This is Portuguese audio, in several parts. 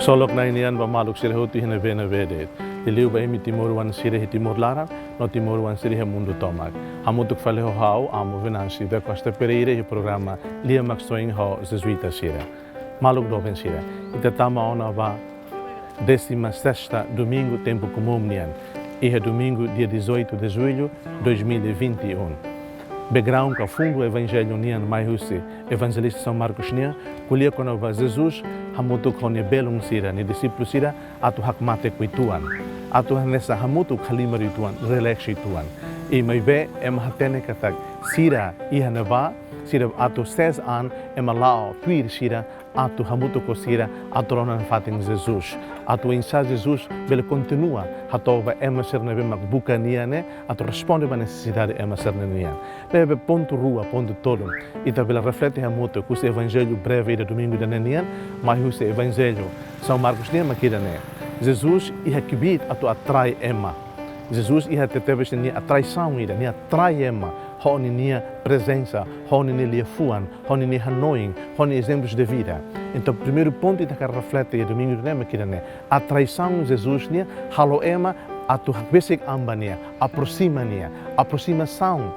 Solok na inian ba maluk sira hotu hina vena vede. Tiliu ba emi timor wan sira he timor lara, no timor wan sira he mundo tomak. Hamutuk fale ho hau, amo venansi da Costa Pereira e programa Lia Maxtoing ho Jesuita sira. Maluk doven sira. Ita tama ona ba 16ª domingo tempo comum nian. E é domingo dia 18 de julho de 2021. Background ka fundo evangelho nian mai husi evangelista São Marcos nian kulia kono va Jesus hamutu kono belum sira ni discípulo sira atu hak mate kuituan atu nessa hamutu khalima rituan relaxi tuan e mai be em hatene katak sira ihanava sira atu 16 an em lao tuir sira atu hamutu ko sira atu ronan fatin Jesus atu insa Jesus bele continua hatova em ser nebe mak bukania ne atu responde ba necessidade em ser nian lebe ponto rua ponto todo e tabela reflete hamutu com o evangelho breve de domingo de nian mas o evangelho São Marcos nian makira ne Jesus e hakibit atu atrai ema Jesus e teve ni atraição ida ni atrai ema honi nia presença, honi ni liafuan, honi ni hanoing, honi exemplos de vida. Então, o primeiro ponto que reflete e domingo de nema que é a traição de Jesus nia, haloema atu basic ambania, aproximação.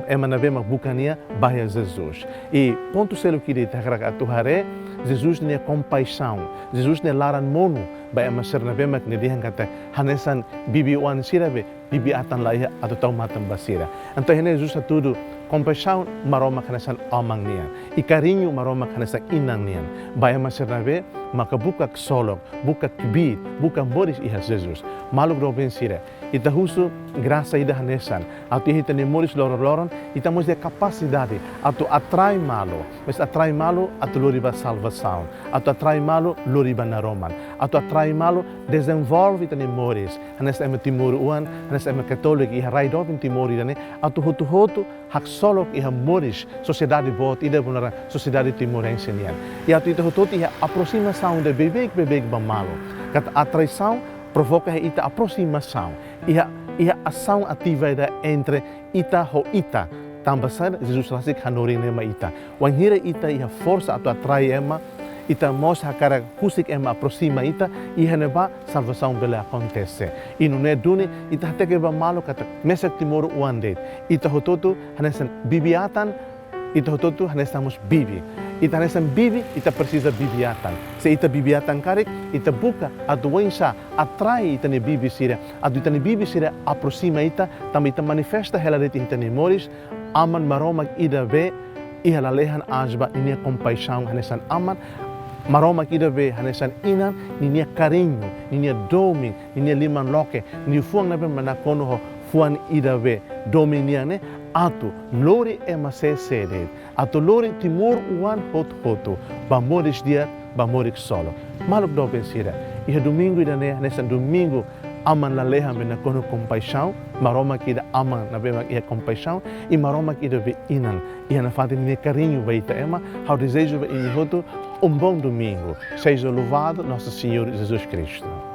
Ema vema bucania baia Jesus. E ponto selo que de atu hare, Jesus nia compaixão, Jesus nia laran mono, baia maser na vema que ne dihan kata hanesan bibi wan sirabe, bibi atan laia atu tau matan basira. Então hene Jesus tudo compaixão maroma hanesan amang nian, e carinho maroma hanesan inang nian. Baia maser na ve maka buka solok, buka kibit, buka boris iha Jesus. Maluk do bensira. Ita husu graça ida hanesan, atu ita ni moris loron, ita mos de capacidade atu atrai malo, mas atrai malo atu loriba salvação, atu atrai malo loriba na Roman, atu atrai malo desenvolve ita ni moris, hanes ema timor uan, hanes ema católico iha raidov in timor idane, atu hotu hak solok iha moris, sociedade bot ida bunara sociedade timorense nian. E atu ita hotu iha aproximação de bebek ba malo, kat atraição provoca ita aproximação. E a ação ativa entre ita ho ita. Tambasar Jesus lasik hanori nema ita. Wanhira ita ia força atu atrai ema, ita mos hakara husik ema aproxima ita, e haneba salvação bele acontece. E não é dune, ita hateke ba malo kata mesak timor uandet. Ita hototo hanesan bibiatan, ita hototo hanesamos bibi. Ita hanesan bibi, ita precisa bibiatan. Se ita bibiatan karik, ita buka a doença, atrai ita ne bibi sira. A ita ne bibi sira aproxima ita, também ita manifesta helarete ita ne moris, aman maromak ida ve, iha lalehan asba, ninia compaixão, hanesan aman, maromak ida ve, hanesan inan, ninia carinho, ninia doming, ninia liman loke, ni fuang nabe manakono ho, fuan ida ve, dominiane, atu lori ema se sede, atu lori timor uan hoto, bamoris dia, bamorik solo. Maluk do pensira, e domingo ida ne, nessa domingo, aman la leha me na kono compaixão, maroma que ida aman na bema ia compaixão, e maroma que ida ve inan, e na fata ne carinho vai ita ema, ao desejo vai hoto, bom domingo. Seja louvado nosso Senhor Jesus Cristo.